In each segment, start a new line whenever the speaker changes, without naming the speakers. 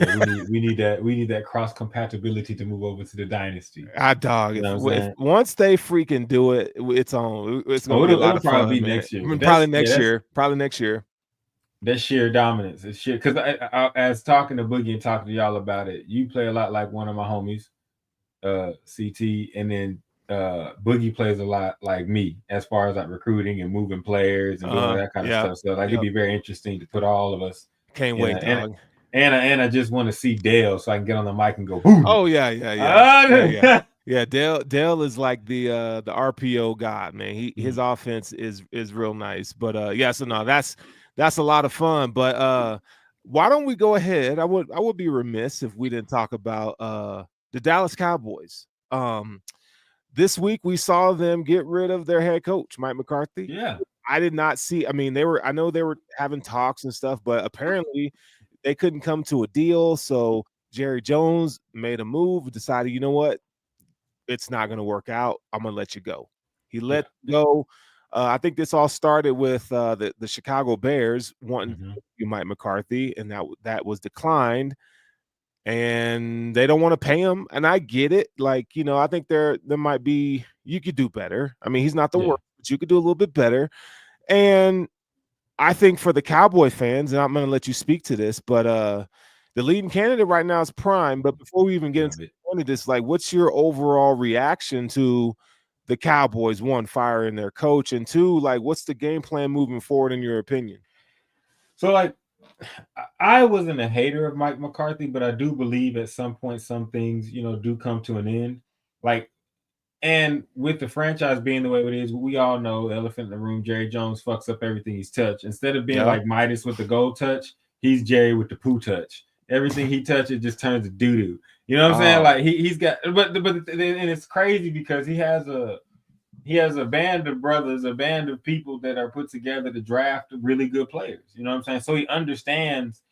Yeah, we need that cross compatibility to move over to the dynasty.
Dog.
You know
If once they freaking do it, it's on. It's gonna be a lot of fun,
probably be
man.
next year.
Probably next year. Probably next year.
That's sheer dominance. It's sheer because I as talking to Boogie and talking to y'all about it, you play a lot like one of my homies, CT, and then Boogie plays a lot like me as far as like recruiting and moving players and doing that kind of stuff. So like it'd be very interesting to put all of us.
Can't wait, dog.
And I just want to see Dale so I can get on the mic and go, boom.
Oh yeah. Yeah, Dale is like the RPO god, man. His offense is real nice. But so no, that's a lot of fun. But why don't we go ahead? I would be remiss if we didn't talk about the Dallas Cowboys. This week we saw them get rid of their head coach, Mike McCarthy.
Yeah.
I did not see. I mean, I know they were having talks and stuff, but apparently they couldn't come to a deal. So Jerry Jones made a move, decided, you know what? It's not going to work out. I'm going to let you go. He let go. I think this all started with the Chicago Bears wanting to Mike McCarthy, and that was declined. And they don't want to pay him, and I get it. Like, I think there might be, you could do better. I mean, he's not the worst, but you could do a little bit better. And I think for the Cowboy fans, and I'm going to let you speak to this, but the leading candidate right now is Prime. But before we even get into this, like, what's your overall reaction to the Cowboys? One, firing their coach, and two, like, what's the game plan moving forward in your opinion?
So, like, I wasn't a hater of Mike McCarthy, but I do believe at some point some things, do come to an end. Like, and with the franchise being the way it is, we all know the elephant in the room, Jerry Jones fucks up everything he's touched. Instead of being like Midas with the gold touch, he's Jerry with the poo touch. Everything he touches just turns to doo-doo. You know what I'm saying? Like he's got, but and it's crazy because he has a band of brothers, a band of people that are put together to draft really good players. You know what I'm saying? So he understands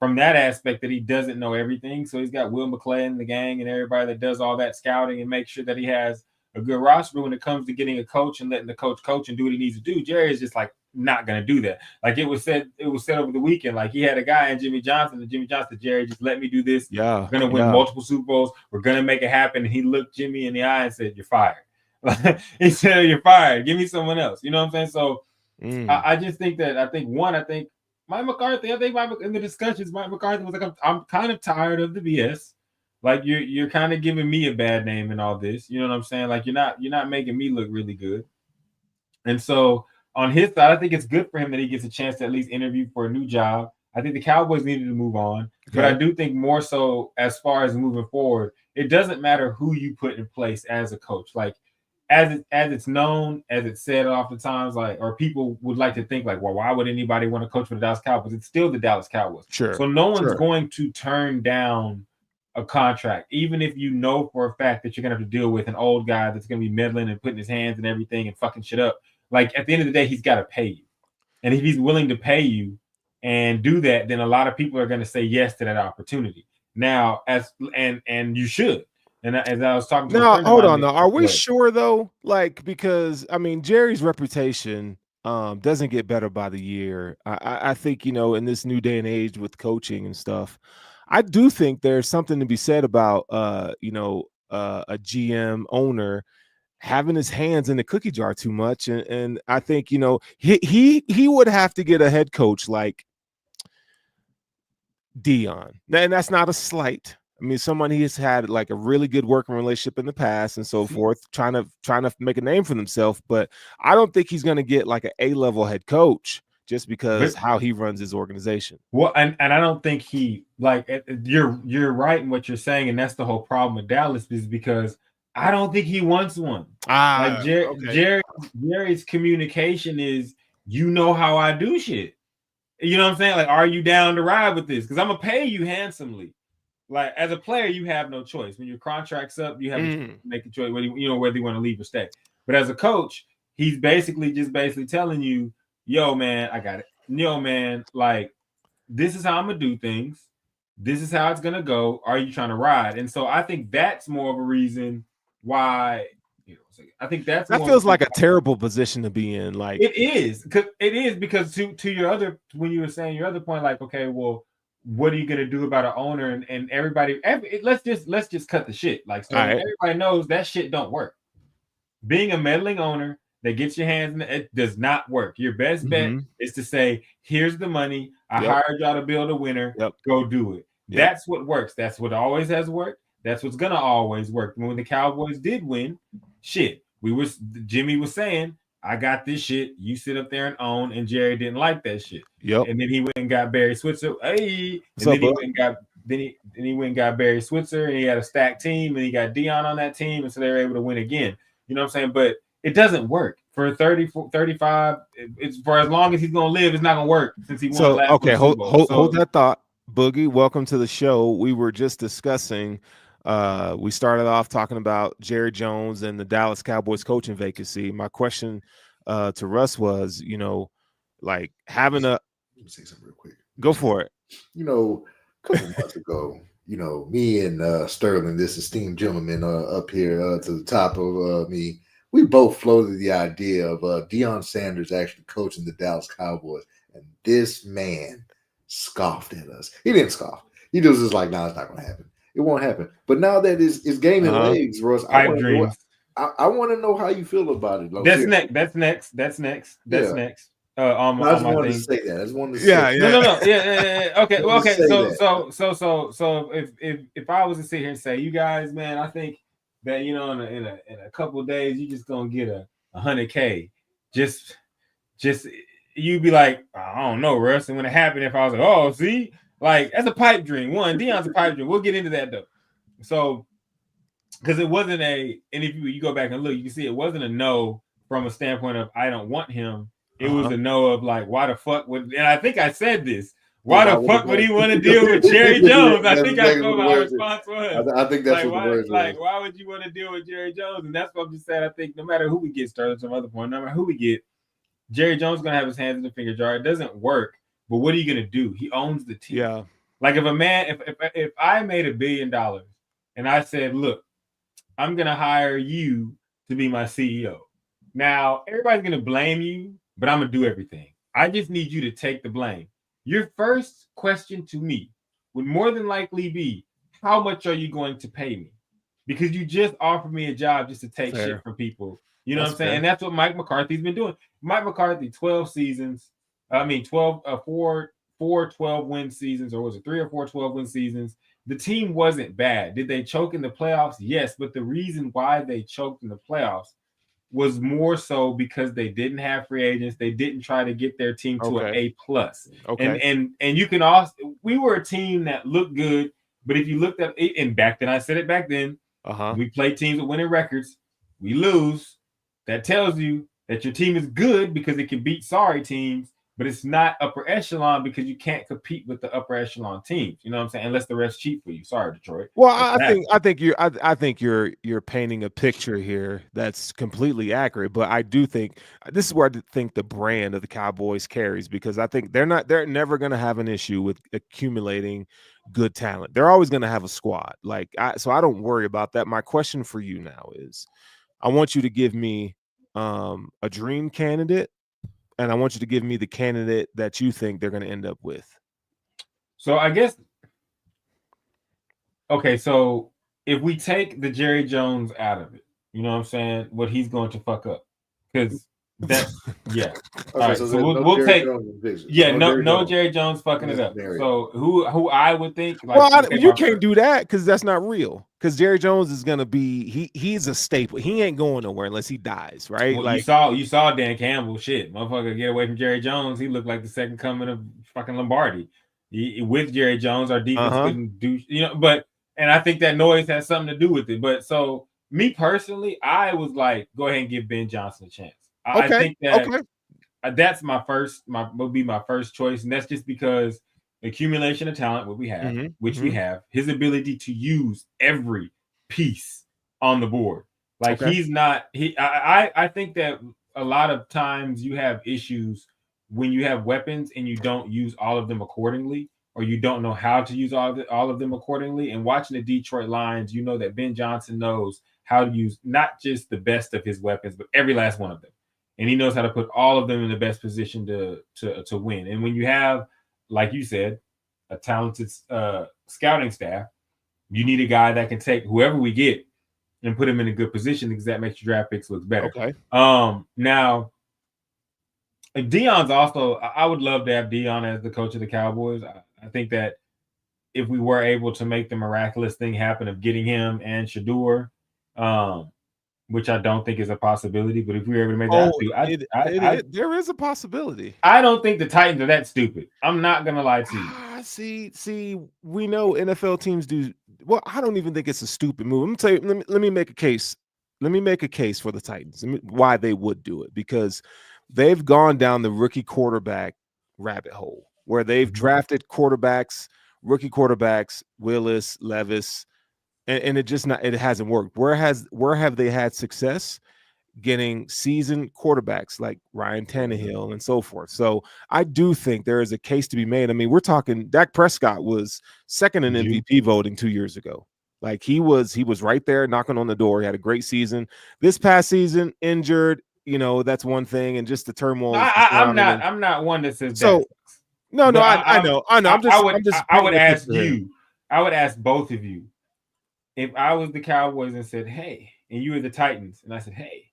from that aspect that he doesn't know everything. So he's got Will McClay and the gang and everybody that does all that scouting and make sure that he has a good roster. But when it comes to getting a coach and letting the coach and do what he needs to do, Jerry is just like not going to do that. Like it was said over the weekend. Like he had a guy in Jimmy Johnson, Jerry, just let me do this.
Yeah,
we're going to win multiple Super Bowls. We're going to make it happen. And he looked Jimmy in the eye and said, "You're fired." He said, "You're fired. Give me someone else." You know what I'm saying? So I just think that I think Mike McCarthy. In the discussions, Mike McCarthy was like, "I'm kind of tired of the BS. Like you're kind of giving me a bad name and all this. You know what I'm saying? Like you're not making me look really good." And so on his side, I think it's good for him that he gets a chance to at least interview for a new job. I think the Cowboys needed to move on, but I do think more so as far as moving forward, it doesn't matter who you put in place as a coach. Like as it's known, as it's said oftentimes, like, or people would like to think like, well, why would anybody want to coach for the Dallas Cowboys? It's still the Dallas Cowboys.
Sure.
So no one's going to turn down a contract, even if you know for a fact that you're gonna have to deal with an old guy that's gonna be meddling and putting his hands and everything and fucking shit up. Like at the end of the day, he's got to pay you, and if he's willing to pay you and do that, then a lot of people are gonna say yes to that opportunity. Now, and you should. And as I was talking to
now, hold on. Now, are we sure though? Like, because I mean, Jerry's reputation doesn't get better by the year. I think in this new day and age with coaching and stuff, I do think there's something to be said about a GM owner having his hands in the cookie jar too much, and I think he would have to get a head coach like Dion, and that's not a slight. I mean, someone he has had like a really good working relationship in the past and so forth, trying to make a name for himself. But I don't think he's going to get like an A-level head coach just because how he runs his organization.
Well, and I don't think you're right in what you're saying, and that's the whole problem with Dallas is because I don't think he wants one. Jerry's communication is, how I do shit. You know what I'm saying? Like, are you down to ride with this? Because I'm gonna pay you handsomely. Like as a player, you have no choice. When your contract's up, you have to make a choice whether you want to leave or stay. But as a coach, he's basically telling you, "Yo, man, I got it. Yo, man, like this is how I'm gonna do things. This is how it's gonna go. Are you trying to ride?" And so I think that's more of a reason why. I think that
feels like a terrible position to be in. Like
it is because to your other when you were saying your other point, like, okay, well, what are you gonna do about an owner and everybody? Let's just cut the shit. Like, so everybody knows that shit don't work. Being a meddling owner that gets your hands in it does not work. Your best bet is to say, here's the money. I hired y'all to build a winner. Go do it. That's what works. That's what always has worked. That's what's gonna always work. When the Cowboys did win, shit, Jimmy was saying, I got this shit. You sit up there and own, and Jerry didn't like that shit. And then he went and got Barry Switzer. Hey, and then he went and got he went and got Barry Switzer, and he had a stacked team, and he got Dion on that team, and so they were able to win again. You know what I'm saying? But it doesn't work for 30, 35. It's for as long as he's gonna live, it's not gonna work since he won the last
okay, hold that thought. Boogie, welcome to the show. We were just discussing, we started off talking about Jerry Jones and the Dallas Cowboys coaching vacancy. My question to Russ was, like having
Let me say something real quick.
Go for it.
A couple months ago, me and Sterling, this esteemed gentleman up here to the top of me, we both floated the idea of Deion Sanders actually coaching the Dallas Cowboys, and this man scoffed at us. He didn't scoff. He was just like, "Nah, it's not going to happen. It won't happen." But now that it's gaining legs, Russ, I want to know how you feel about it.
That's next.
I just wanted to say that. I just wanted to say
No. Yeah. Okay. Well, okay. So if I was to sit here and say, you guys, man, I think that in a couple of days you're just gonna get a $100K. Just you'd be like, I don't know, Russ. And when it happened, if I was like, oh, see, like that's a pipe dream. Deion's a pipe dream. We'll get into that though. So because it wasn't and if you go back and look, you can see it wasn't a no from a standpoint of I don't want him. It was a no of like, why the fuck would, and I think I said this, why the fuck would he want to deal with Jerry Jones? I think I know my response was.
I think that's what the words
were. Why would you want to deal with Jerry Jones? And that's what I'm just saying. I think no matter who we get, Sterling, some other point, no matter who we get, Jerry Jones is going to have his hands in the finger jar. It doesn't work, but what are you going to do? He owns the team.
Yeah.
Like if I made $1 billion and I said, look, I'm going to hire you to be my CEO. Now, everybody's going to blame you, but I'm going to do everything. I just need you to take the blame. Your first question to me would more than likely be, how much are you going to pay me? Because you just offered me a job just to take shit from people. You know what I'm saying? Fair. And that's what Mike McCarthy's been doing. Mike McCarthy, 12 seasons. 4 12-win seasons, or was it 3 or 4 12-win seasons? The team wasn't bad. Did they choke in the playoffs? Yes, but the reason why they choked in the playoffs was more so because they didn't have free agents. They didn't try to get their team to an A+. Okay. And you can also, we were a team that looked good, but if you looked at it, and back then, I said it back then, we play teams with winning records, we lose. That tells you that your team is good because it can beat sorry teams, but it's not upper echelon because you can't compete with the upper echelon teams. You know what I'm saying? Unless the rest cheat for you. Sorry, Detroit.
Well, I think you're painting a picture here that's completely accurate. But I do think this is where I think the brand of the Cowboys carries, because I think they're never going to have an issue with accumulating good talent. They're always going to have a squad. So I don't worry about that. My question for you now is, I want you to give me a dream candidate, and I want you to give me the candidate that you think they're going to end up with.
So I guess, okay, so if we take the Jerry Jones out of it, you know what I'm saying, what he's going to fuck up. Because that's, yeah. All right, so we'll take, no Jerry Jones fucking it up. So who I would think.
You can't do that because that's not real. Because Jerry Jones is gonna be he's a staple. He ain't going nowhere unless he dies, right?
Well, you saw Dan Campbell. Shit, motherfucker, get away from Jerry Jones. He looked like the second coming of fucking Lombardi. With Jerry Jones, our defense couldn't do, and I think that noise has something to do with it. But so me personally, I was like, go ahead and give Ben Johnson a chance. I think that that's my first choice, and that's just because accumulation of talent, what we have, we have, his ability to use every piece on the board. I think that a lot of times you have issues when you have weapons and you don't use all of them accordingly, or you don't know how to use all of them accordingly. And watching the Detroit Lions, you know that Ben Johnson knows how to use not just the best of his weapons, but every last one of them. And he knows how to put all of them in the best position to win. And when you have, like you said, a talented scouting staff. You need a guy that can take whoever we get and put him in a good position because that makes your draft picks look better.
Okay.
Now, Deion's also, I would love to have Deion as the coach of the Cowboys. I think that if we were able to make the miraculous thing happen of getting him and Shador, which I don't think is a possibility, but if we were able to make that,
there is a possibility.
I don't think the Titans are that stupid. I'm not gonna lie to you.
See, we know NFL teams do well. I don't even think it's a stupid move. Let me tell you. Let me make a case. Let me make a case for the Titans. Why they would do it, because they've gone down the rookie quarterback rabbit hole where they've drafted quarterbacks, rookie quarterbacks, Willis, Levis, and it hasn't worked. Where have they had success? Getting seasoned quarterbacks like Ryan Tannehill and so forth. So I do think there is a case to be made. I mean, we're talking Dak Prescott was second in MVP voting 2 years ago. Like he was right there knocking on the door. He had a great season. This past season, injured, that's one thing, and just the turmoil.
I'm not one that says
so.
That.
No, I know. I
would ask both of you, if I was the Cowboys and said, hey, and you were the Titans, and I said, hey,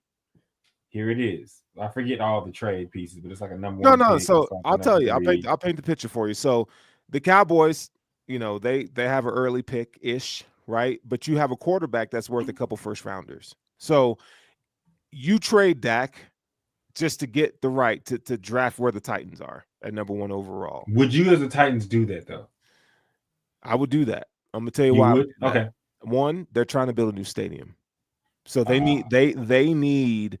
here it is. I forget all the trade pieces, but it's like a number one.
No. So I'll tell you, I'll paint the picture for you. So the Cowboys, they have an early pick ish, right? But you have a quarterback that's worth a couple first rounders. So you trade Dak just to get the right to draft where the Titans are at number 1 overall.
Would you, as the Titans, do that though?
I would do that. I'm gonna tell you why.
Okay.
One, they're trying to build a new stadium, so they need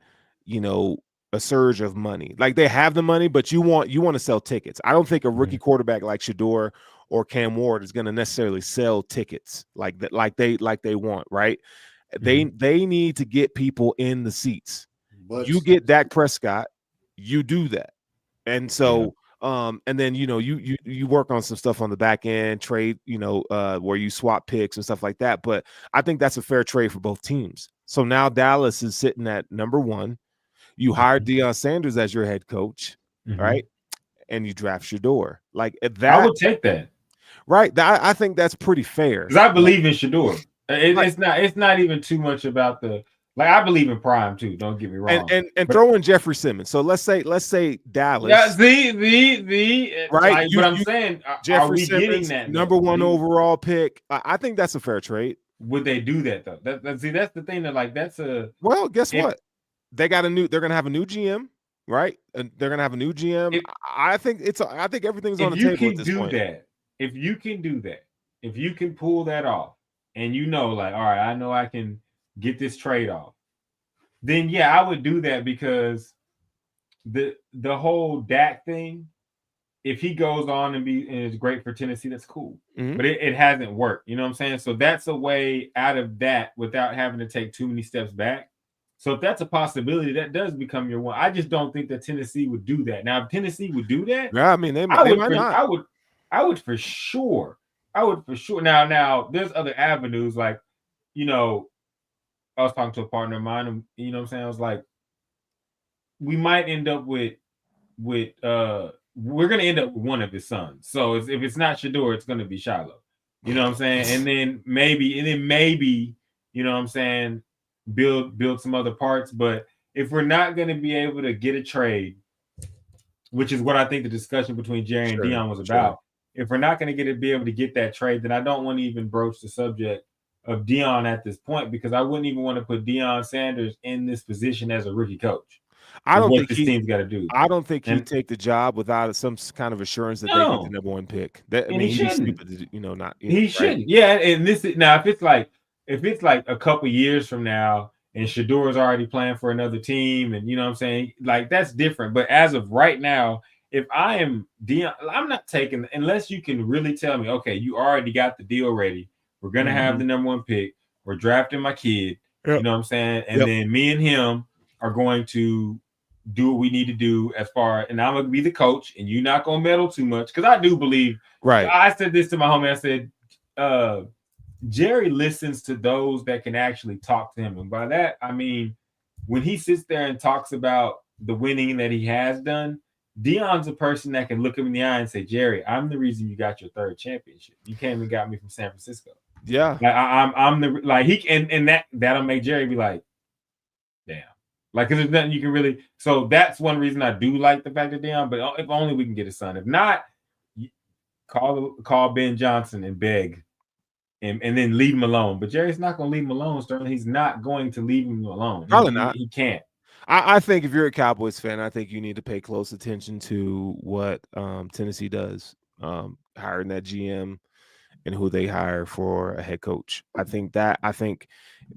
a surge of money. Like they have the money, but you want to sell tickets. I don't think a rookie quarterback like Shador or Cam Ward is going to necessarily sell tickets like that, like they want, right? They need to get people in the seats. You get Dak Prescott, you do that, and so and then you work on some stuff on the back end, trade where you swap picks and stuff like that. But I think that's a fair trade for both teams. So now Dallas is sitting at number 1. You hired Deion Sanders as your head coach, right? And you draft Shador. Like that,
I would take that.
Right. I think that's pretty fair.
Because I believe in Shador. It's not even too much about I believe in Prime too. Don't get me wrong.
And throw in Jeffrey Simmons. So let's say Dallas.
Yeah,
right.
But I'm saying,
Jeffrey
are we
Simmons,
getting that
number 1 overall pick? I think that's a fair trade.
Would they do that though? That's the thing that that's a.
Well, guess what? They're gonna have a new GM, right? And they're gonna have a new GM. I think everything's on the table at this point.
If you can do that, if you can pull that off, and all right, I know I can get this trade off, then yeah, I would do that because the whole Dak thing, if he goes on and is great for Tennessee, that's cool. But it hasn't worked. You know what I'm saying? So that's a way out of that without having to take too many steps back. So if that's a possibility, that does become your one. I just don't think that Tennessee would do that. Now, if Tennessee would do that,
yeah, I mean, they might not.
I would for sure. Now there's other avenues I was talking to a partner of mine, and you know what I'm saying? I was like, we might end up with we're gonna end up with one of his sons. So if it's not Shador, it's gonna be Shiloh. You know what I'm saying? And then maybe, you know what I'm saying, build some other parts. But if we're not gonna be able to get a trade, which is what I think the discussion between Jerry and Deion was about. If we're not going to be able to get that trade, then I don't want to even broach the subject of Deion at this point, because I wouldn't even want to put Deion Sanders in this position as a rookie coach.
I don't think
this team's got to do.
I don't think he'd take the job without some kind of assurance that they get the number 1 pick. He'd be stupid to not.
He shouldn't. Yeah, and this is now if it's like a couple years from now and Shador is already playing for another team, and you know what I'm saying, that's different. But as of right now, if I am Deion, I'm not taking, unless you can really tell me, okay, you already got the deal ready. We're going to have the number 1 pick. We're drafting my kid. You know what I'm saying? And then me and him are going to do what we need to do and I'm going to be the coach, and you're not going to meddle too much. Because I do believe,
right.
I said this to my homie. I said, Jerry listens to those that can actually talk to him. And by that, I mean, when he sits there and talks about the winning that he has done, Deion's a person that can look him in the eye and say, Jerry, I'm the reason you got your 3rd championship. You came and got me from San Francisco.
Yeah.
Like I'm the like he and that'll make Jerry be like, damn. Like, because there's nothing you can really. So that's one reason I do like the fact that Deion, but if only we can get his son. If not, call Ben Johnson and beg and then leave him alone. But Jerry's not going to leave him alone, Sterling. He's not going to leave him alone.
Probably not.
He can't.
I think if you're a Cowboys fan, I think you need to pay close attention to what Tennessee does, hiring that GM and who they hire for a head coach. I think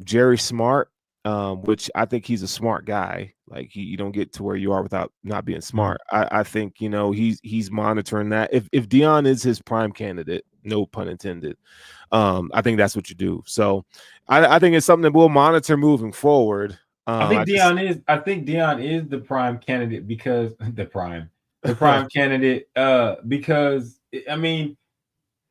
Jerry's smart, which I think he's a smart guy. Like you don't get to where you are without not being smart. I think he's monitoring that. If Deion is his prime candidate, no pun intended, I think that's what you do. So I think it's something that we'll monitor moving forward.
I think Deion is the prime candidate because the prime candidate because I mean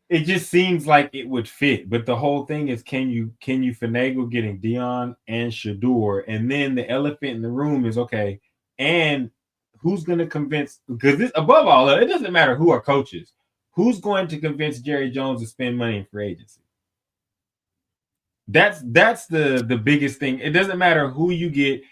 it just seems like it would fit. But the whole thing is, can you finagle getting Deion and Shador, and then the elephant in the room is okay, and who's going to convince? Because this, above all, it doesn't matter who are coaches. Who's going to convince Jerry Jones to spend money in free agency? That's the biggest thing. It doesn't matter who you get.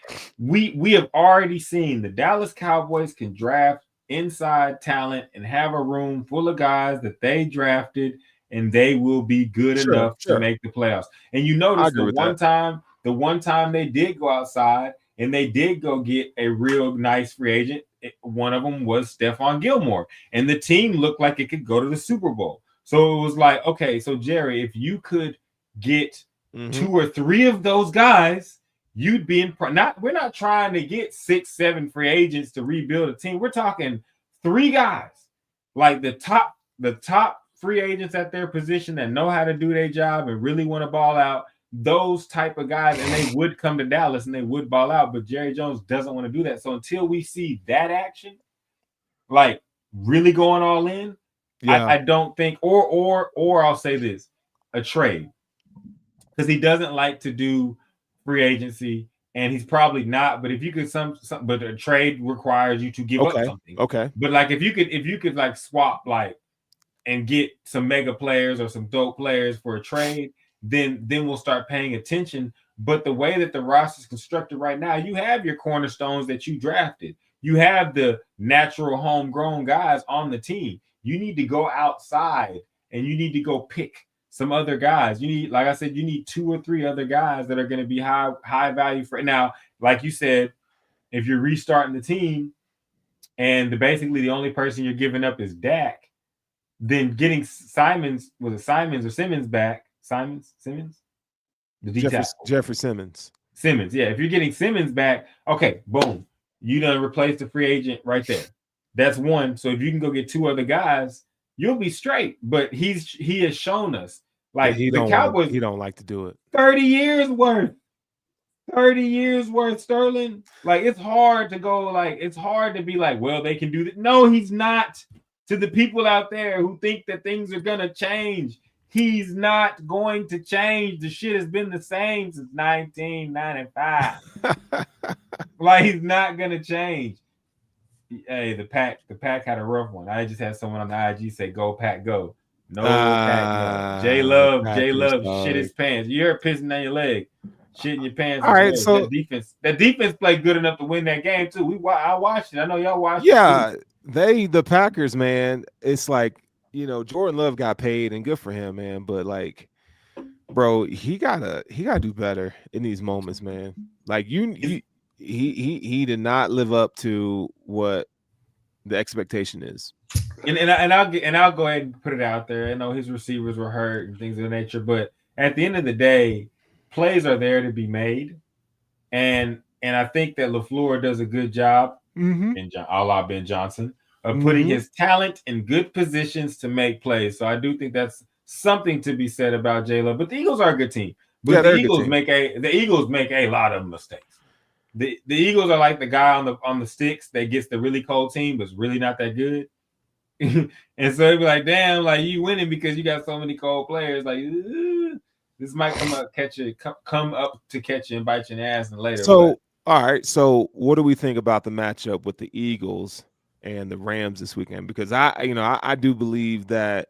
We have already seen the Dallas Cowboys can draft inside talent and have a room full of guys that they drafted, and they will be good enough to make the playoffs. And you notice the one time they did go outside and they did go get a real nice free agent. One of them was Stephon Gilmore, and the team looked like it could go to the Super Bowl. So it was like, okay, so Jerry, if you could get 2 or 3 of those guys, you'd be in. We're not trying to get 6, 7 free agents to rebuild a team. We're talking 3 guys, like the top free agents at their position that know how to do their job and really want to ball out. Those type of guys, and they would come to Dallas and they would ball out. But Jerry Jones doesn't want to do that. So until we see that action, like really going all in, I don't think. Or I'll say this: a trade. Because he doesn't like to do free agency, and he's probably not. But if you could but a trade requires you to give up something.
Okay.
But like if you could like swap and get some mega players or some dope players for a trade, then we'll start paying attention. But the way that the roster is constructed right now, you have your cornerstones that you drafted. You have the natural homegrown guys on the team. You need to go outside and you need to go pick some other guys. You need, like I said, you need 2 or 3 other guys that are going to be high value for now. Like you said, if you're restarting the team and basically the only person you're giving up is Dak, then getting Simmons back? Simmons?
Jeffrey Simmons.
Simmons, yeah. If you're getting Simmons back, okay, boom. You done replaced the free agent right there. That's one. So if you can go get 2 other guys, you'll be straight. But he has shown us, like the Cowboys,
he don't like to do it.
30 years worth, Sterling. Like it's hard to go. Like it's hard to be like, well, they can do that. No, he's not. To the people out there who think that things are gonna change, he's not going to change. The shit has been the same since 1995. Like he's not gonna change. Hey, the pack had a rough one. I just had someone on the IG say, "Go Pack, go." No Pack, go. J Love shit his pants. You're pissing on your leg, shitting your pants.
All right, so
that defense played good enough to win that game too. I watched it. I know y'all watched.
Yeah,
it
the Packers, man. It's like Jordan Love got paid and good for him, man. But like, bro, he gotta do better in these moments, man. Like he did not live up to what the expectation is.
And I'll go ahead and put it out there. I know his receivers were hurt and things of that nature, but at the end of the day, plays are there to be made, and I think that LaFleur does a good job, a la Ben Johnson, of putting his talent in good positions to make plays. So I do think that's something to be said about J-Lo. But the Eagles are a good team. But the Eagles make a lot of mistakes. The Eagles are like the guy on the sticks that gets the really cold team, but it's really not that good. And so it'd be like, damn, like you winning because you got so many cold players. Like this might come up to catch you and bite your ass and later.
So all right. So what do we think about the matchup with the Eagles and the Rams this weekend, because I do believe that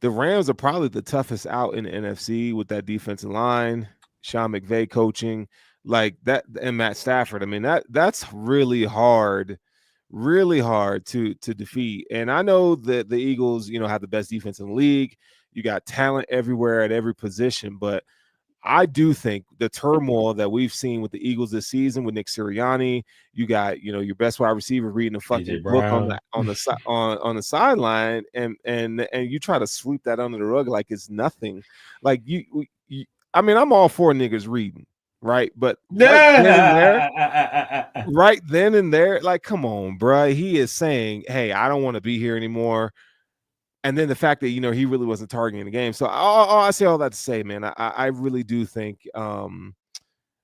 the Rams are probably the toughest out in the NFC with that defensive line, Sean McVay coaching like that, and Matt Stafford. I mean, that's really hard to defeat. And I know that the Eagles, have the best defense in the league. You got talent everywhere at every position, but I do think the turmoil that we've seen with the Eagles this season with Nick Sirianni, you got your best wide receiver reading a fucking book on the sideline, and you try to sweep that under the rug like it's nothing. Like I mean, I'm all for niggas reading, right? But right then and there, like, come on, bro. He is saying, "Hey, I don't want to be here anymore." And then the fact that, he really wasn't targeting the game. So I say all that to say, man, I really do think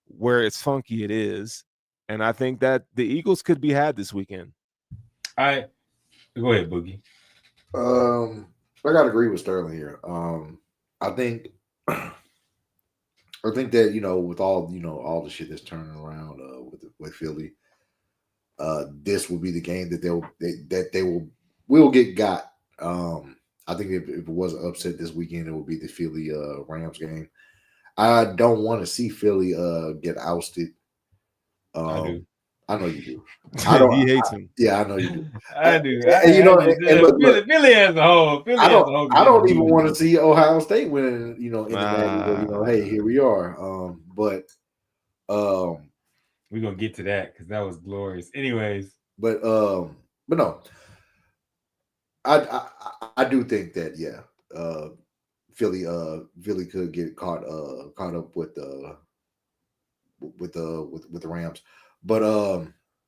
where it's funky it is. And I think that the Eagles could be had this weekend.
Go ahead, Boogie.
I got to agree with Sterling here. I think that, with all the shit that's turning around with Philly, this will be the game that they will get got. I think if it was an upset this weekend, it would be the Philly Rams game. I don't want to see Philly get ousted.
I do.
I know you do.
He hates him.
Yeah, I know you do.
I do.
Look,
Philly as a whole.
I don't even want to see Ohio State winning. In the Natty, hey, here we are. But
we're gonna get to that because that was glorious. Anyways,
but no. I do think that Philly could get caught up with the Rams, but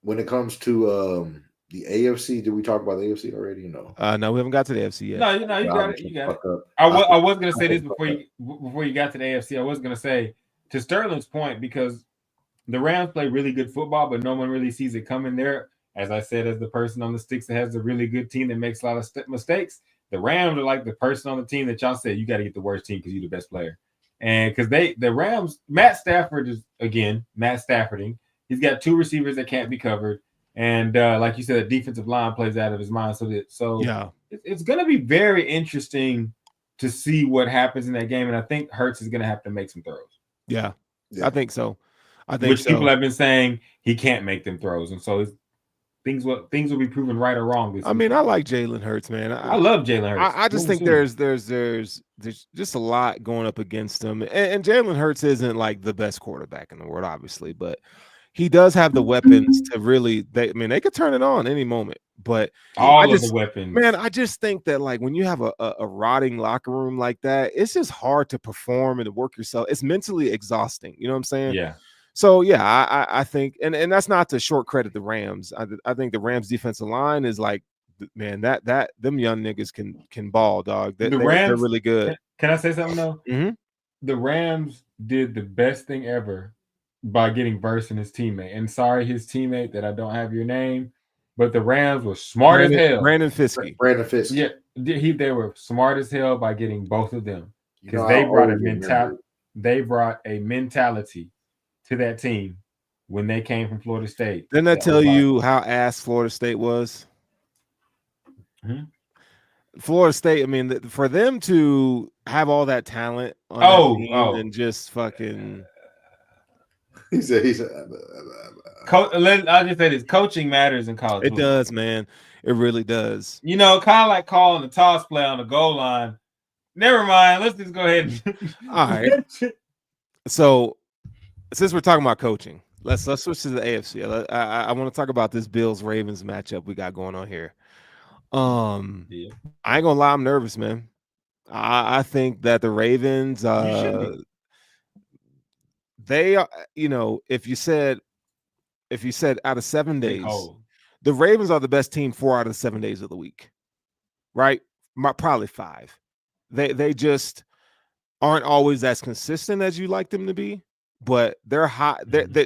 when it comes to the AFC, did we talk about the AFC already? No,
we haven't got to the AFC yet.
No, you got it. You got it. I was gonna say this before you got to the AFC. I was gonna say, to Sterling's point, because the Rams play really good football, but no one really sees it coming there. As I said, as the person on the sticks that has a really good team that makes a lot of mistakes, the Rams are like the person on the team that y'all said you got to get the worst team because you're the best player. And because the Rams, Matt Stafford is, again, Matt Staffording. He's got two receivers that can't be covered. And like you said, the defensive line plays out of his mind. So it's going to be very interesting to see what happens in that game. And I think Hurts is going to have to make some throws.
Yeah. I think so.
People have been saying he can't make them throws. And so things will be proven right or wrong.
I mean, I like Jalen Hurts, man.
I love Jalen Hurts.
I just think there's just a lot going up against him, and Jalen Hurts isn't like the best quarterback in the world, obviously, but he does have the weapons to really. They could turn it on any moment. But
the weapons,
man. I just think that, like, when you have a rotting locker room like that, it's just hard to perform and to work yourself. It's mentally exhausting. You know what I'm saying?
Yeah.
So I think, and that's not to short credit the Rams. I think the Rams defensive line is like, man, that them young niggas can ball, dog. The Rams, they're really good.
Can I say something though?
Mm-hmm.
The Rams did the best thing ever by getting Verse and his teammate. And sorry, his teammate that I don't have your name, but the Rams were smart as hell.
Brandon Fiske.
Yeah, they were smart as hell by getting both of them because they brought a mentality. They brought a mentality to that team when they came from Florida State.
Didn't I tell you how ass Florida State was?
Mm-hmm.
Florida State, I mean, for them to have all that talent on that team and just fucking.
He said.
I'll just say this: coaching matters in college.
It does, man. It really does.
Kind of like calling the toss play on the goal line. Never mind. Let's just go ahead.
All right. So, since we're talking about coaching, let's switch to the AFC. I want to talk about this Bills-Ravens matchup we got going on here. I ain't gonna lie, I'm nervous, man. I think that the Ravens, they are, if you said out of 7 days, the Ravens are the best team 4 out of 7 days of the week, right? Probably 5. They just aren't always as consistent as you like them to be. But they're high.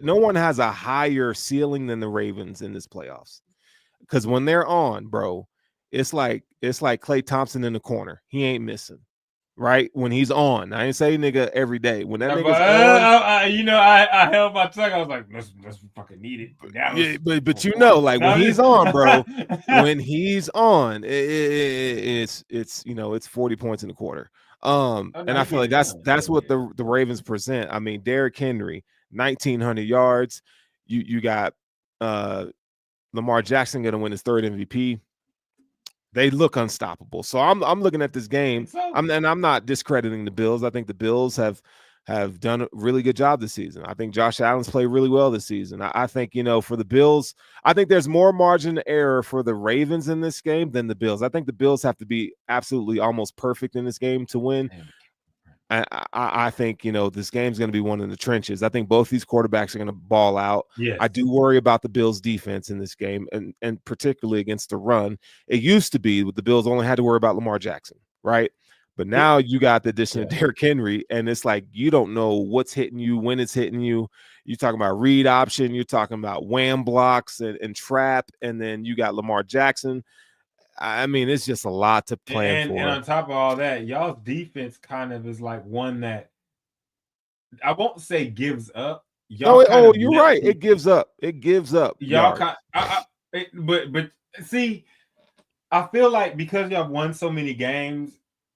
No one has a higher ceiling than the Ravens in this playoffs. Because when they're on, bro, it's like Klay Thompson in the corner. He ain't missing, right? When he's on. I ain't say nigga every day. When that nigga's on,
I held my tongue. I was like, let's fucking need it.
Yeah, but you know, like when he's on, bro, when he's on, it's it's 40 points in the quarter. And I feel like that's what the Ravens present. I mean, Derrick Henry, 1,900 yards. You got Lamar Jackson going to win his third MVP. They look unstoppable. So I'm looking at this game. I'm not discrediting the Bills. I think the Bills have done a really good job this season. I think Josh Allen's played really well this season. I think, for the Bills, I think there's more margin of error for the Ravens in this game than the Bills. I think the Bills have to be absolutely almost perfect in this game to win. I think, this game's going to be one in the trenches. I think both these quarterbacks are going to ball out.
Yes.
I do worry about the Bills' defense in this game, and particularly against the run. It used to be the Bills only had to worry about Lamar Jackson, right? But now you got the addition of Derrick Henry, and it's like you don't know what's hitting you, when it's hitting you. You're talking about read option. You're talking about wham blocks and trap, and then you got Lamar Jackson. I mean, it's just a lot to plan for.
And on top of all that, y'all's defense kind of is like one that I won't say gives up.
You're right. It gives up. It gives up.
Y'all but see, I feel like because y'all won so many games,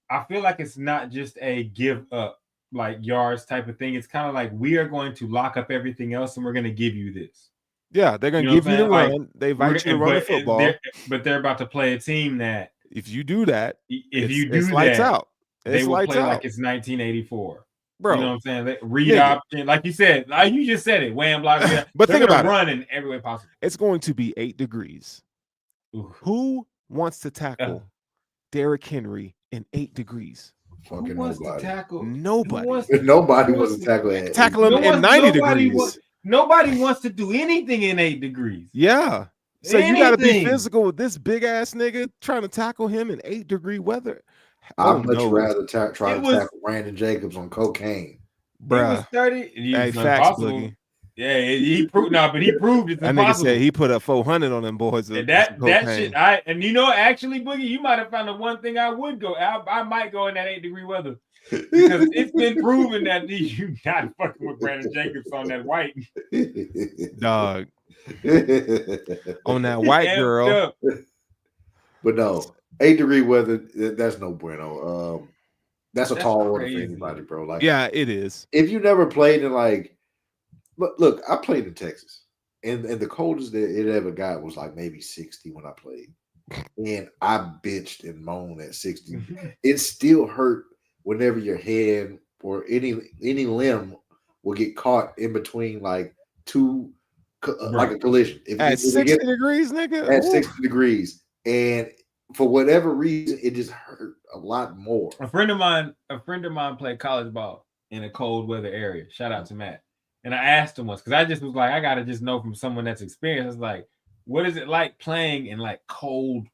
I feel like it's not just a give up like yards type of thing. It's kind of like we are going to lock up everything else and we're going to give you this.
Yeah, they're going to give you the run. Like, they invite you to run the football.
But they're about to play a team that
if you do that,
it's
lights out.
They will play like it's 1984.
Bro.
You know what I'm saying? Read option, like you said, like you just said it, wham block.
But think about
run in every way possible.
It's going to be 8 degrees. Ooh. Who wants to tackle Derrick Henry in 8 degrees?
Fucking
Nobody.
Nobody wants to tackle him.
Tackle him in 90 degrees.
Nobody wants to do anything in 8 degrees.
Yeah. So you got to be physical with this big ass nigga trying to tackle him in 8-degree weather.
I'd much rather try to tackle Brandon Jacobs on cocaine.
Bruh.
He was 30.
Hey, facts, Boogie.
Yeah, he proved but he proved it's impossible.
That nigga said he put up 400 on them boys.
That shit. Actually, Boogie, you might have found the one thing I would go. I might go in that 8-degree weather. Because it's been proven that you not fucking with Brandon Jacobs on that white
dog. On that white girl.
But no, 8-degree weather, that's no bueno. That's a tall order for anybody, bro. Like,
yeah, it is.
If you never played in look, I played in Texas, and the coldest that it ever got was like maybe 60 when I played. And I bitched and moaned at 60. It still hurt whenever your head or any limb will get caught in between like two, like a collision.
At 60 degrees, nigga?
At 60 degrees. And for whatever reason, it just hurt a lot more.
A friend of mine played college ball in a cold weather area. Shout out to Matt. And I asked him once, because I just was like, I got to just know from someone that's experienced. It's like, what is it like playing in like cold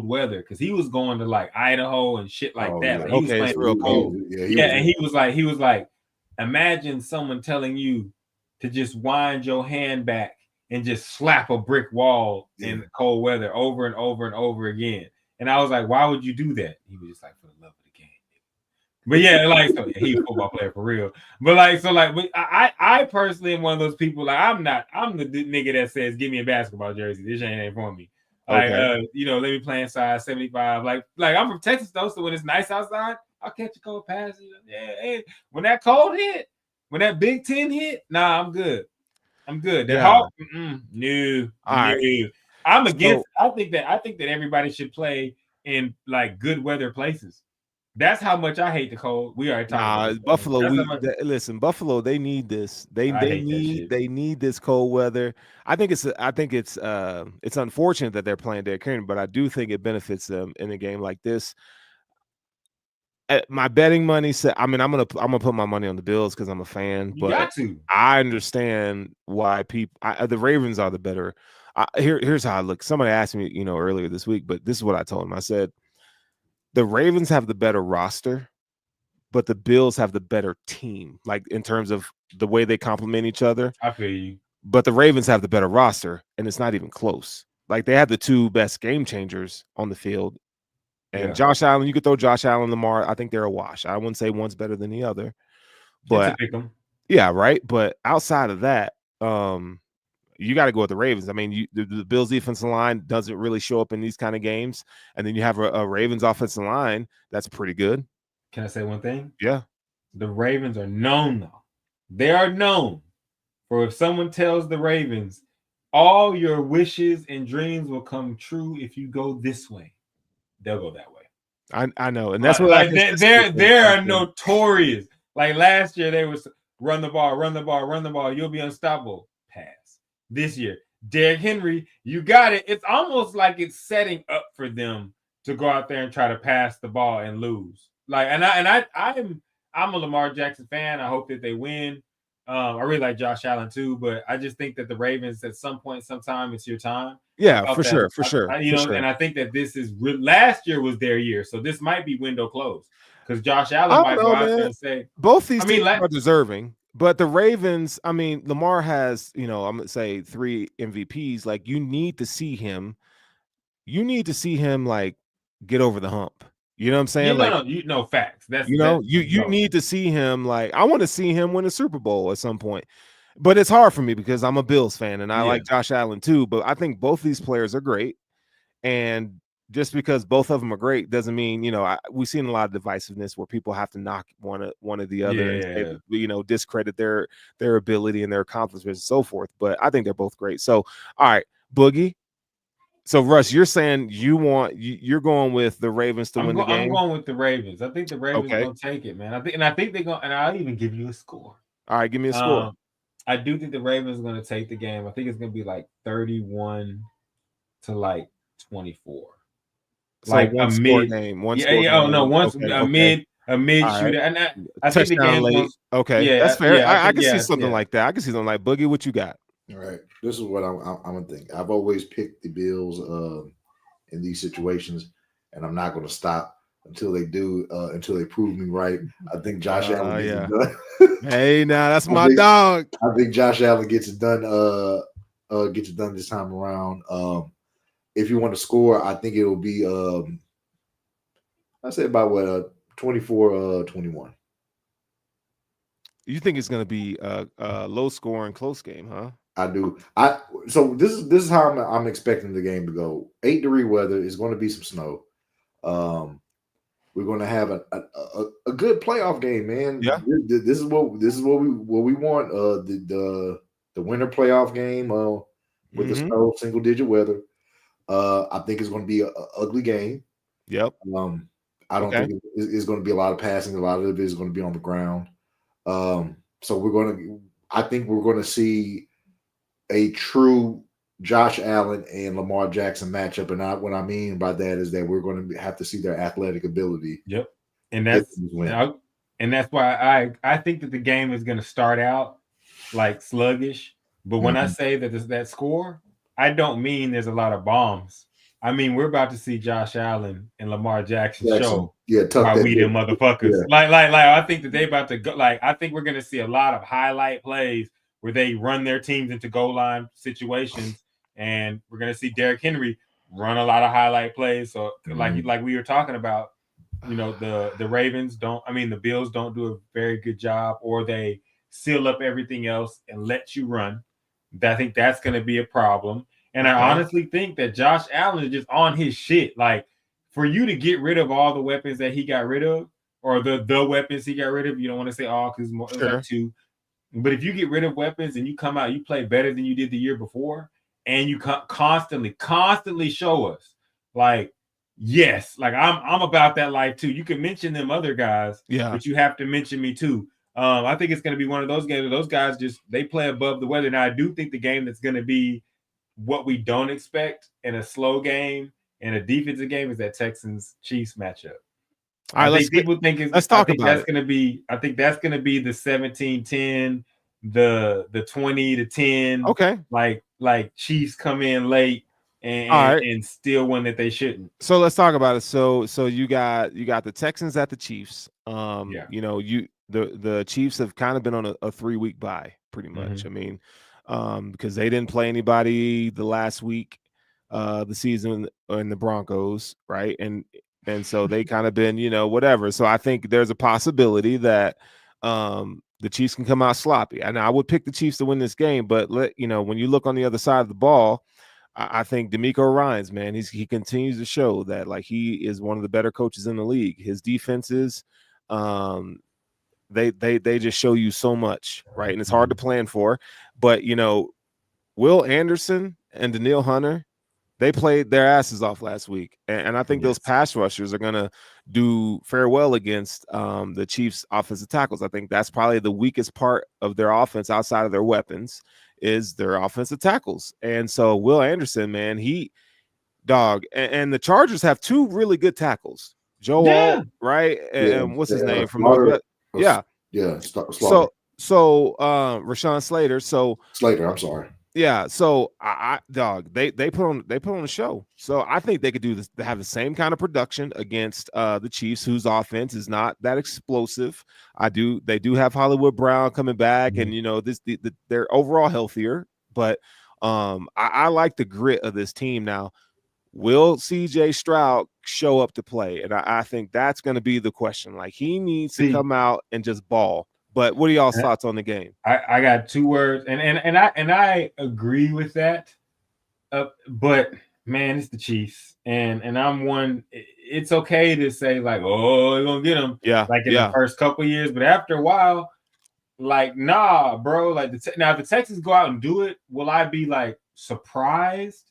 weather? Because he was going to like Idaho and shit like that.
Yeah.
Like, he was playing real cold. And he was like, imagine someone telling you to just wind your hand back and just slap a brick wall in the cold weather over and over and over again. And I was like, why would you do that? He was just like, for the love of the game. But he's a football player for real. But I personally am one of those people. Like, I'm the nigga that says, give me a basketball jersey. This ain't for me. Like, let me play inside 75. Like I'm from Texas though, so when it's nice outside, I'll catch a cold pass. Hey, when that cold hit, when that Big Ten hit, nah, I'm good. No. I'm against. I think that everybody should play in like good weather places. That's how much I hate the cold. We already talked about
Buffalo. Listen, Buffalo. They need this. They need this cold weather. I think it's unfortunate that they're playing Derrick Henry, but I do think it benefits them in a game like this. My betting money said. I mean, I'm gonna put my money on the Bills because I'm a fan. But I understand why the Ravens are the better. Here's how I look. Somebody asked me, earlier this week, but this is what I told him. I said, the Ravens have the better roster, but the Bills have the better team, like in terms of the way they complement each other.
I feel you.
But the Ravens have the better roster, and it's not even close. Like, they have the two best game changers on the field, And Josh Allen, you could throw Josh Allen, Lamar. I think they're a wash. I wouldn't say one's better than the other, but yeah, right. But outside of that, you got to go with the Ravens. I mean, the Bills' defensive line doesn't really show up in these kind of games, and then you have a Ravens offensive line that's pretty good.
Can I say one thing?
Yeah,
the Ravens are known though. They are known for if someone tells the Ravens, all your wishes and dreams will come true if you go this way, they'll go that way.
I know, and that's what
like they're notorious. Like last year, they was run the ball, you'll be unstoppable. Pass. This year, Derrick Henry, you got it. It's almost like it's setting up for them to go out there and try to pass the ball and lose. Like, I'm a Lamar Jackson fan. I hope that they win. I really like Josh Allen too, but I just think that the Ravens at some point, sometime, it's your time.
Yeah, for sure.
And I think that this is last year was their year, so this might be window closed because Josh Allen might go out there and say
both these teams are deserving, but the Ravens. I mean, Lamar has I'm gonna say 3 MVPs. Like you need to see him. You need to see him like get over the hump. You know what I'm saying?
Facts.
You need to see him. Like I want to see him win a Super Bowl at some point. But it's hard for me because I'm a Bills fan and I like Josh Allen too. But I think both these players are great. And just because both of them are great doesn't mean, we've seen a lot of divisiveness where people have to knock one of the other and say, discredit their ability and their accomplishments and so forth. But I think they're both great. So, all right, Boogie. So, Russ, you're saying you're going with the Ravens to win the game?
I'm going with the Ravens. I think the Ravens are going to take it, man. I think they're going, and I'll even give you a score.
All right, give me a score.
I do think the Ravens are going to take the game. I think it's going to be like 31 to like 24.
So like a mid game.
A mid shooter. And I think the game
late. Okay, that's fair. I can see something like that. I can see something like Boogie. What you got?
All right, this is what I'm gonna think. I've always picked the Bills in these situations, and I'm not going to stop until they prove me right. I think Josh Allen gets it done.
Hey, now that's my dog.
I think Josh Allen gets it done. Gets it done this time around. If you want to score, I think it will be. I say about 24-21.
You think it's going to be a low scoring, close game, huh?
I do. So this is how I'm expecting the game to go. 8-degree weather is going to be some snow. We're going to have a good playoff game, man.
Yeah.
This is what we want. The winter playoff game with the snow, single digit weather. I think it's going to be an ugly game.
Yep.
I don't think it's going to be a lot of passing. A lot of it is going to be on the ground. So I think we're going to see a true Josh Allen and Lamar Jackson matchup. And what I mean by that is that we're going to have to see their athletic ability.
Yep. And that's why I think that the game is going to start out like sluggish. But when I say that that score, I don't mean there's a lot of bombs. I mean, we're about to see Josh Allen and Lamar Jackson show why we them motherfuckers. Yeah. Like I think that they about to go. Like I think we're going to see a lot of highlight plays where they run their teams into goal line situations, and we're going to see Derrick Henry run a lot of highlight plays. So like we were talking about, the Ravens the Bills don't do a very good job, or they seal up everything else and let you run. I think that's going to be a problem. And I honestly think that Josh Allen is just on his shit. Like, for you to get rid of all the weapons that he got rid of, or the weapons he got rid of, you don't want to say all because it's like 2. But if you get rid of weapons and you come out, you play better than you did the year before, and you constantly show us, like, yes, like I'm about that life too. You can mention them other guys, but you have to mention me too. I think it's going to be one of those games where those guys they play above the weather. Now, I do think the game that's going to be what we don't expect in a slow game and a defensive game is that Texans-Chiefs matchup.
All right, let's talk about it.
I think that's going to be the 17-10, the 20-10.
Okay.
Like Chiefs come in late and steal one that they shouldn't.
So let's talk about it. So you got the Texans at the Chiefs. The Chiefs have kind of been on a 3-week bye pretty much. I mean, because they didn't play anybody the last week the season in the Broncos, right? And And so they kind of been, whatever. So I think there's a possibility that the Chiefs can come out sloppy. And I would pick the Chiefs to win this game, but when you look on the other side of the ball, I think DeMeco Ryans, man, he continues to show that like he is one of the better coaches in the league. His defenses, they just show you so much, right? And it's hard to plan for, but Will Anderson and Danielle Hunter, they played their asses off last week, and I think those pass rushers are gonna do fair well against the Chiefs' offensive tackles. I think that's probably the weakest part of their offense outside of their weapons is their offensive tackles. And so Will Anderson, man, and the Chargers have two really good tackles. Joe Alt, right? And what's his name from Northwest? Yeah.
Slaughter.
So Rashawn Slater.
Slater, I'm sorry.
Yeah, so they put on a show. So I think they could do this. They have the same kind of production against the Chiefs, whose offense is not that explosive. They do have Hollywood Brown coming back, and they're overall healthier. But I like the grit of this team. Now, will CJ Stroud show up to play? And I think that's going to be the question. Like he needs to come out and just ball. But what are y'all's thoughts on the game?
I got two words, and I agree with that. But man, it's the Chiefs, and I'm one. It's okay to say like, oh, they're gonna get them, like in the first couple of years, but after a while, like, nah, bro. Like now, if the Texans go out and do it, will I be like surprised?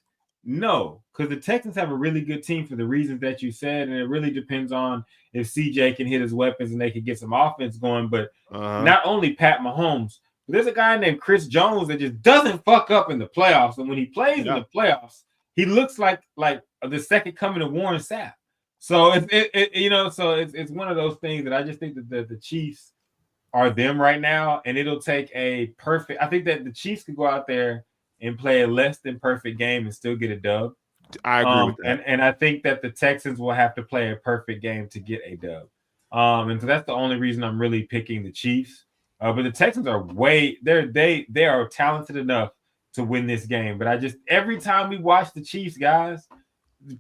No, because the Texans have a really good team for the reasons that you said, and it really depends on if CJ can hit his weapons and they can get some offense going. But not only Pat Mahomes, but there's a guy named Chris Jones that just doesn't fuck up in the playoffs. And when he plays in the playoffs, he looks like the second coming of Warren Sapp. So it's one of those things that I just think that the Chiefs are them right now, and it'll take a perfect. I think that the Chiefs could go out there and play a less than perfect game and still get a dub.
I agree with that.
And I think that the Texans will have to play a perfect game to get a dub. And so that's the only reason I'm really picking the Chiefs. But the Texans are they are talented enough to win this game. But every time we watch the Chiefs, guys,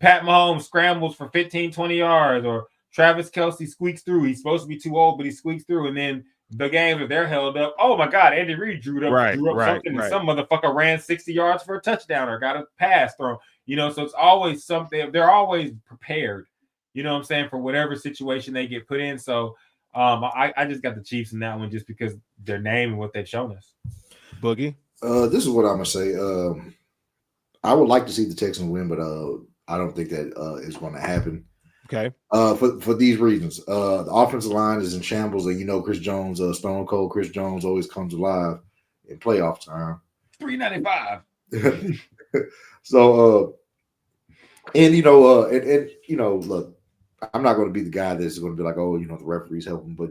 Pat Mahomes scrambles for 15, 20 yards, or Travis Kelce squeaks through. He's supposed to be too old, but he squeaks through. And then the games that they're held up, oh my God, Andy Reid drew up something, and some motherfucker ran 60 yards for a touchdown or got a pass thrown. So it's always something. They're always prepared, what I'm saying, for whatever situation they get put in. So I just got the Chiefs in that one just because their name and what they've shown us.
Boogie?
This is what I'm going to say. I would like to see the Texans win, but I don't think that is going to happen.
Okay.
For these reasons, the offensive line is in shambles, and Chris Jones, Stone Cold Chris Jones, always comes alive in playoff time.
$3.95.
So, look, I'm not going to be the guy that's going to be like, oh, the referees help them, but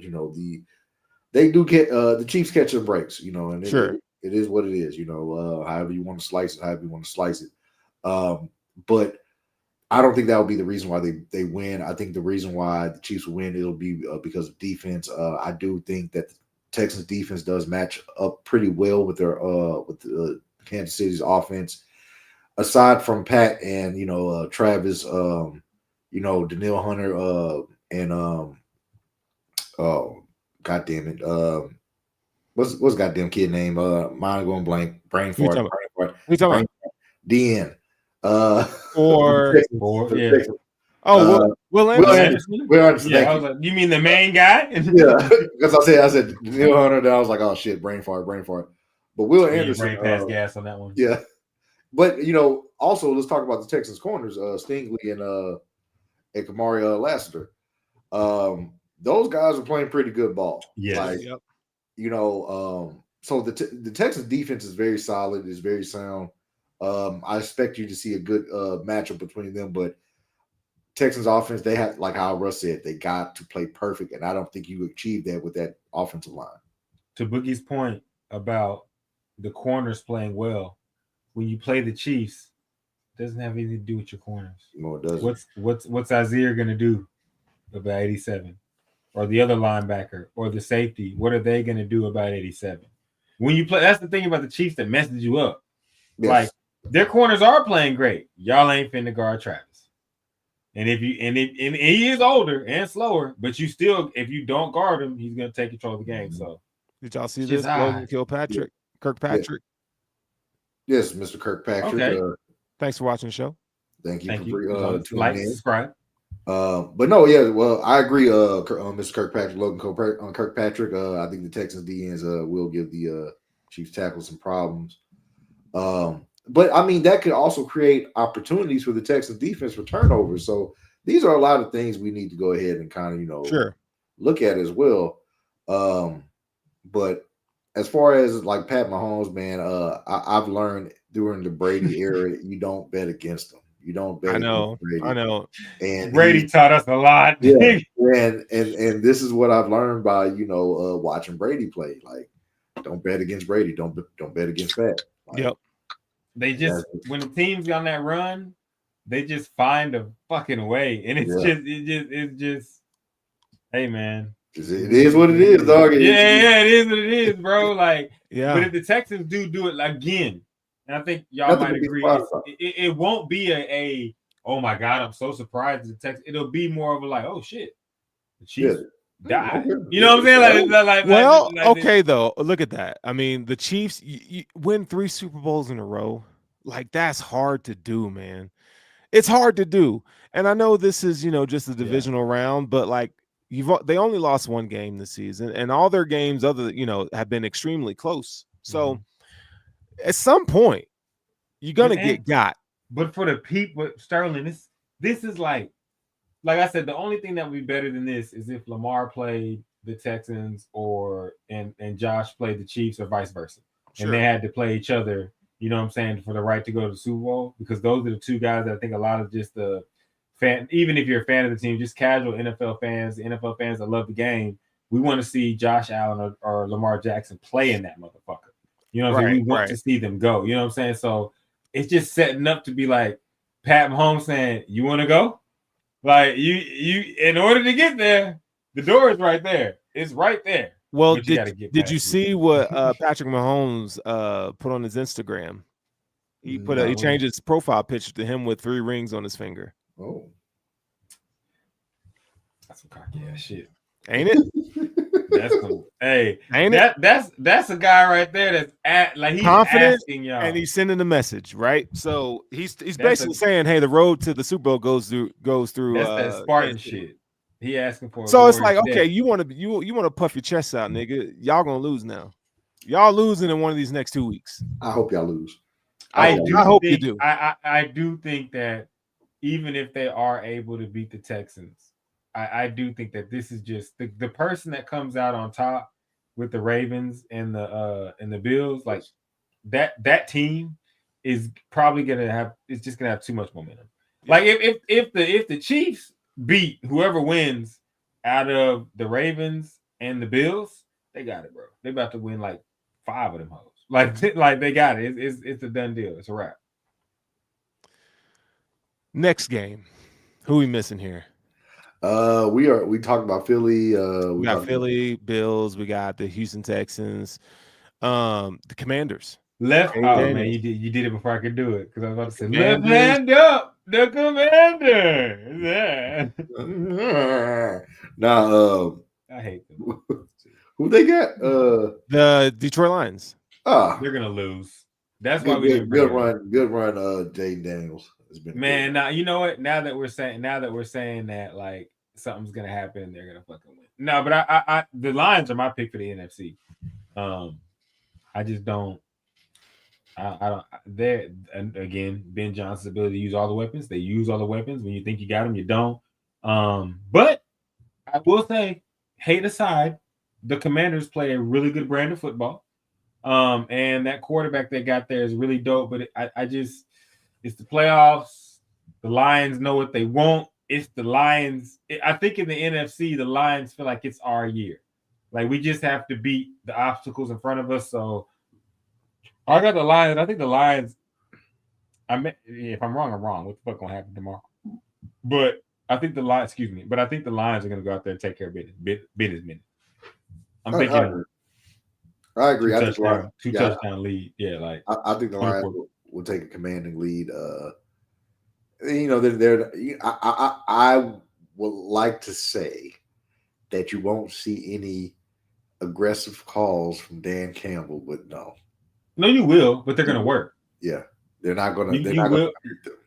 they do get the Chiefs catch and breaks, and
sure.
It is what it is, however you want to slice it, but I don't think that will be the reason why they win. I think the reason why the Chiefs will win, it'll be because of defense. I do think that the Texans defense does match up pretty well with their Kansas City's offense. Aside from Pat and Travis, Danielle Hunter, and God damn it, what's goddamn kid name? Mine going blank. Brain fart.
Who you talking about?
DN.
Will Anderson.
Will Anderson.
Yeah, I was like, you mean the main guy?
Yeah, because I said Neil Hunter. Then I was like, oh shit, brain fart. But Will Anderson,
brain pass gas on that one.
Yeah, but also let's talk about the Texans corners, Stingley and Kamari Lassiter. Those guys are playing pretty good ball.
Yeah,
so the Texans defense is very solid, is very sound. I expect you to see a good matchup between them, but Texans offense, they have, like how Russ said, they got to play perfect, and I don't think you achieve that with that offensive line.
To Boogie's point about the corners playing well, when you play the Chiefs, it doesn't have anything to do with your corners.
No, it doesn't.
What's Azir going to do about 87? Or the other linebacker or the safety, what are they going to do about 87? When you play, that's the thing about the Chiefs that messes you up. Yes. Like, their corners are playing great. Y'all ain't finna guard Travis. And if he is older and slower, but you still, if you don't guard him, he's gonna take control of the game. So
did y'all see this? Logan Kirkpatrick.
Yes, Mr. Kirkpatrick.
Okay.
Thanks
for watching the show.
Thank you for
like, subscribe.
But no, yeah, well, I agree. Mr. Kirkpatrick, Logan Kirkpatrick. I think the Texans DNs will give the Chiefs tackles some problems. But I mean, that could also create opportunities for the Texans defense for turnovers. So these are a lot of things we need to go ahead and kind of, look at as well. But as far as like Pat Mahomes, man, I've learned during the Brady era, you don't bet against him. You don't bet against Brady.
I know.
And Brady taught us a lot.
Yeah, and this is what I've learned by watching Brady play. Like, don't bet against Brady. Don't bet against Pat. Like,
They just when the team's on that run, they just find a fucking way, and it's just, hey man,
it is what it is, dog.
It is what it is, bro. Like, but if the Texans do it again, and I think y'all might agree, it won't be a oh my god, I'm so surprised the Texans. It'll be more of a like, oh shit, the Chiefs died. You know what I'm saying?
Okay, though. Look at that. I mean, the Chiefs you win 3 Super Bowls in a row. Like, that's hard to do, man. It's hard to do. And I know this is, just a divisional round, but like they only lost 1 game this season, and all their games have been extremely close. So at some point, you're gonna get got.
But for the people, Sterling, this is like I said, the only thing that would be better than this is if Lamar played the Texans and Josh played the Chiefs or vice versa. Sure. And they had to play each other, you know what I'm saying, for the right to go to the Super Bowl, because those are the 2 guys that I think a lot of just the fan, even if you're a fan of the team, just casual NFL fans that love the game, we want to see Josh Allen or Lamar Jackson play in that motherfucker. You know what I'm saying? We want to see them go. You know what I'm saying? So it's just setting up to be like Pat Mahomes saying, you want to go? Like, you in order to get there, the door is right there. It's right there.
Well, did you see what Patrick Mahomes put on his Instagram? He he changed his profile picture to him with 3 rings on his finger.
Oh,
that's some cocky ass shit,
ain't it?
That's cool. Hey,
ain't
that's a guy right there that's he's
confident,
asking y'all,
and he's sending a message, right? So he's basically saying, hey, the road to the Super Bowl goes through.
That's that Spartan shit. He asking for.
So it's like, okay, you want to puff your chest out, nigga. Y'all gonna lose now. Y'all losing in one of these next 2 weeks.
I hope y'all lose.
I hope you do.
I do think that even if they are able to beat the Texans, I do think that this is just the person that comes out on top with the Ravens and the Bills, like that team is probably gonna have too much momentum. Yeah. Like if the Chiefs beat whoever wins out of the Ravens and the Bills, they got it, bro. They about to win like 5 of them hoes. Like they got it. It's a done deal. It's a wrap.
Next game, who we missing here?
We talked about Philly.
We got Philly, Bills. We got the Houston Texans, the Commanders.
Left. Oh man, you did it before I could do it, because I was about to say left hand up, the Commanders.
Yeah. Now,
I hate them.
Who they got?
The Detroit Lions.
They're gonna lose. That's why we didn't.
Good run, Jaden Daniels.
Man, now you know what? Now that we're saying that like something's gonna happen, they're gonna fucking win. No, but I the Lions are my pick for the NFC. I just don't. I don't. They're, and again, Ben Johnson's ability to use all the weapons. They use all the weapons. When you think you got them, you don't. But I will say, hate aside, the Commanders play a really good brand of football. And that quarterback they got there is really dope. But it's the playoffs. The Lions know what they want. It's the Lions. I think in the NFC, the Lions feel like it's our year. Like, we just have to beat the obstacles in front of us. So I got the Lions. I think the Lions. If I'm wrong, I'm wrong. What the fuck gonna happen tomorrow? But I think the Lions. Excuse me. But I think the Lions are gonna go out there and take care of business. I'm thinking.
I agree.
Touchdown lead. Yeah, like
I think the Lions will take a commanding lead. you know, I would like to say that you won't see any aggressive calls from Dan Campbell, but no.
No, you will, but they're gonna work.
Yeah, they're not gonna. They're
You
not
will.
gonna hurt them.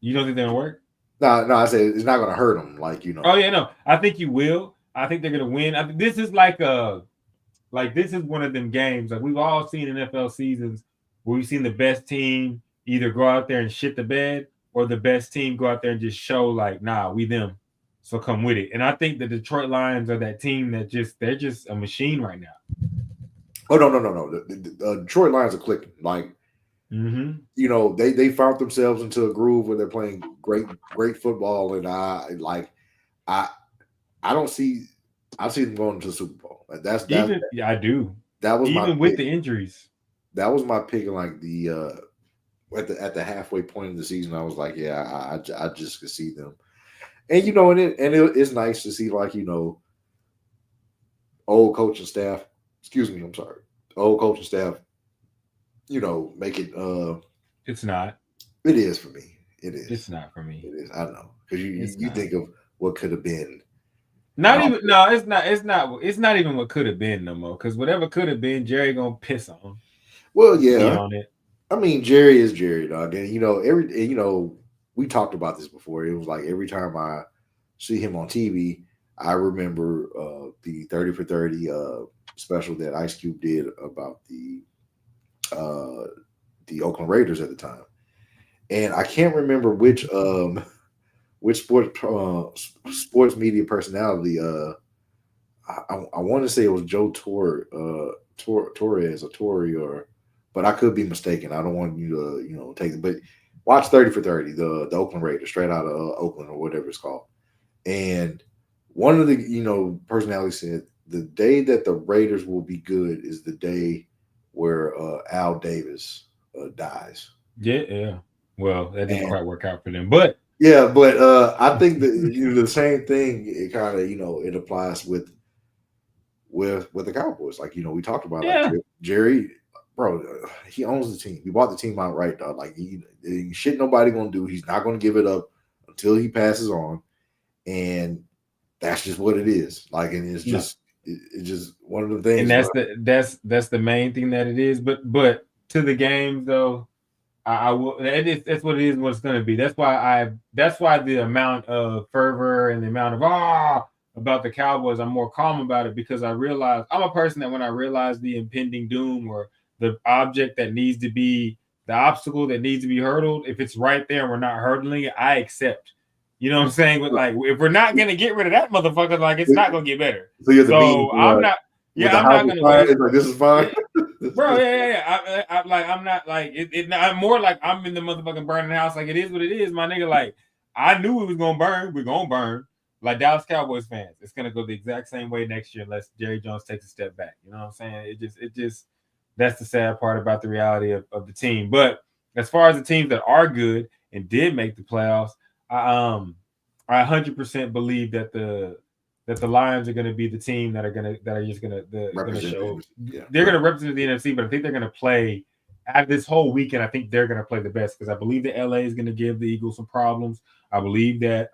You don't think they're gonna work?
No, I said it's not gonna hurt them. Like, you know.
Oh yeah, no. I think you will. I think they're gonna win. I think this is like this is one of them games. Like we've all seen NFL seasons where we've seen the best team either go out there and shit the bed, or the best team go out there and just show like, nah, we them. So come with it. And I think the Detroit Lions are that team that they're just a machine right now.
Oh no. The Detroit Lions are clicking. Like, you know, they found themselves into a groove where they're playing great football, and I don't see. I see them going to the Super Bowl. Like
Yeah, I do.
That was
even with the injuries.
That was my pick. Like the at the halfway point of the season, I was like, yeah, I just could see them. And you know, it's nice to see, like, you know, old coaching staff. Excuse me, I'm sorry. Old coaching staff. You know, make it.
It's not.
It is for me. It is.
It's not for me.
It is. I know, because you think of what could have been.
It's not even what could have been no more. Because whatever could have been, Jerry gonna piss on.
Well, yeah.
On it.
I mean, Jerry is Jerry, dog. And you know, we talked about this before. It was like every time I see him on TV, I remember the 30 for 30 special that Ice Cube did about the Oakland Raiders at the time. And I can't remember which sports media personality. I want to say it was Joe Torres or Torrey, but I could be mistaken. I don't want you to take it. But watch 30 for 30, the Oakland Raiders, straight out of Oakland or whatever it's called. And one of the personalities said the day that the Raiders will be good is the day where Al Davis dies.
Yeah. Well, that didn't quite work out for them, but
yeah, but I think that the same thing. It kind of it applies with the Cowboys. Like, we talked about like Jerry, bro. He owns the team. He bought the team outright, dog. Like shit, nobody gonna do. He's not gonna give it up until he passes on, and that's just what it is. Like, and it's just it's just one of the things.
And that's the main thing that it is. But to the games though. I will. That's what it is. What it's going to be. That's why the amount of fervor and the amount of about the Cowboys, I'm more calm about it, because I realize I'm a person that when I realize the impending doom or the object that needs to be the obstacle that needs to be hurdled, if it's right there and we're not hurdling it, I accept. You know what I'm saying? But like, if we're not going to get rid of that motherfucker, like it's not going to get better. So I'm not. Yeah, I'm not gonna.
It's like, this is fine,
bro. Yeah. I'm not like it. I'm more like I'm in the motherfucking burning house. Like, it is what it is, my nigga. Like, I knew it was gonna burn. We're gonna burn. Like Dallas Cowboys fans, it's gonna go the exact same way next year unless Jerry Jones takes a step back. You know what I'm saying? It just that's the sad part about the reality of the team. But as far as the teams that are good and did make the playoffs, I 100% believe that the Lions are going to be the team that are just going to show. They're going to represent the NFC, but I think they're going to play at this whole weekend. I think they're going to play the best, because I believe that LA is going to give the Eagles some problems. I believe that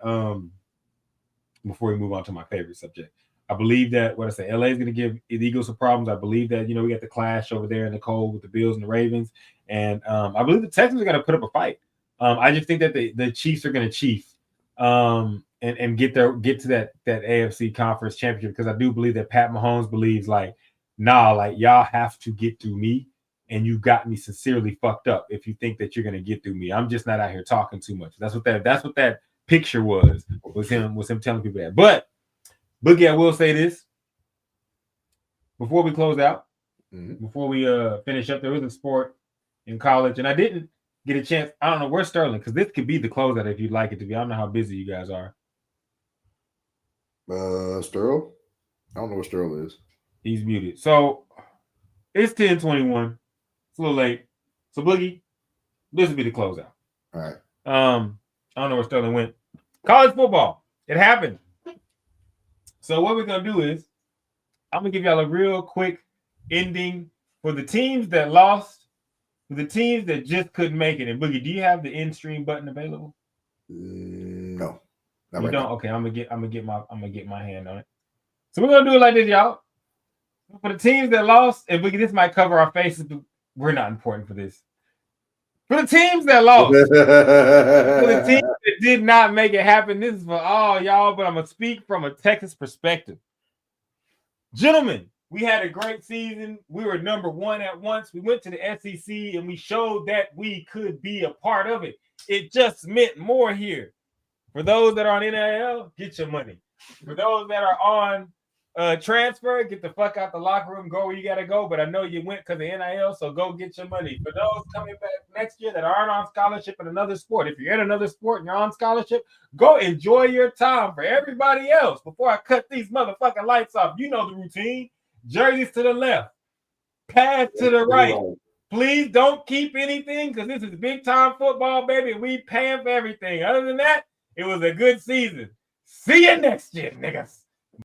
before we move on to my favorite subject, I believe that LA is going to give the Eagles some problems. I believe that we got the clash over there in the cold with the Bills and the Ravens, and I believe the Texans are going to put up a fight. I just think that the Chiefs are going to chief. And get to that AFC conference championship, because I do believe that Pat Mahomes believes like y'all have to get through me, and you got me sincerely fucked up if you think that you're gonna get through me. I'm just not out here talking too much. That's what that picture was him telling people that. But Boogie, I will say this before we close out, before we finish up. There was a sport in college, and I didn't get a chance. I don't know where's Sterling, because this could be the closeout if you'd like it to be. I don't know how busy you guys are.
Sterl? I don't know where Sterl is.
He's muted. So it's 10:21. It's a little late. So Boogie, this will be the closeout.
All right.
I don't know where Sterling went. College football. It happened. So what we're gonna do is I'm gonna give y'all a real quick ending for the teams that lost, for the teams that just couldn't make it. And Boogie, do you have the end stream button available?
No.
You don't? Okay, I'm gonna get my hand on it. So we're gonna do it like this, y'all. For the teams that lost, and this might cover our faces, but we're not important for this. For the teams that lost, for the teams that did not make it happen, this is for all y'all, but I'm gonna speak from a Texas perspective. Gentlemen, we had a great season. We were number one at once. We went to the SEC and we showed that we could be a part of it. It just meant more here. For those that are on NIL, get your money. For those that are on transfer, get the fuck out the locker room, go where you gotta go. But I know you went because of NIL, so go get your money. For those coming back next year that aren't on scholarship in another sport, if you're in another sport and you're on scholarship, go enjoy your time. For everybody else, before I cut these motherfucking lights off, you know the routine. Jerseys to the left, pads to the right. Please don't keep anything because this is big time football, baby. We paying for everything. Other than that, it was a good season. See you next year, niggas.